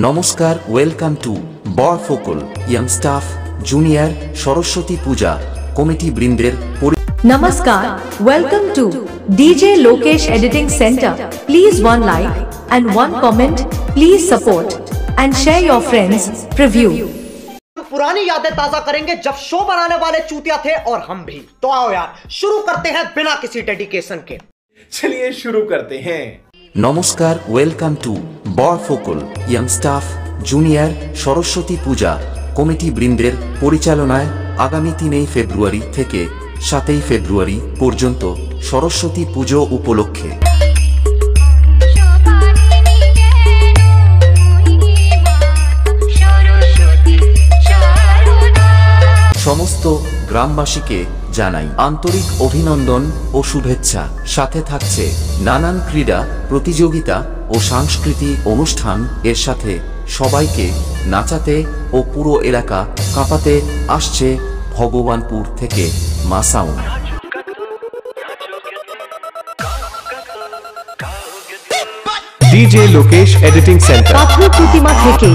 নমস্কার, welcome to বরফোকল young staff junior Saraswati Puja committee বৃন্দের। Namaskar, welcome to DJ Lokesh Editing Center. Please one like and one comment. Please support and share your friends. Preview. पुरानी यादें ताजा करेंगे जब show बनाने वाले चूतिया थे और हम भी। तो आओ यार शुरू करते हैं बिना किसी डेडिकेशन के। चलिए शुरू करते हैं। নমস্কার, ওয়েলকাম টু বরফোকল young staff junior Saraswati Puja committee বৃন্দের পরিচালনায় আগামী 3 ফেব্রুয়ারি থেকে 7 ফেব্রুয়ারি পর্যন্ত সরস্বতী পুজো উপলক্ষে সমস্ত গ্রামবাসীকে জানাই আন্তরিক অভিনন্দন ও শুভেচ্ছা। সাথে থাকছে নানান ক্রীড়া প্রতিযোগিতা ও সাংস্কৃতিক অনুষ্ঠান। এর সাথে সবাইকে নাচাতে ও পুরো এলাকা কাঁপাতে আসছে ভগবানপুর থেকে মাসাউন। DJ Lokesh Editing Center। পাথর প্রতিমা থেকে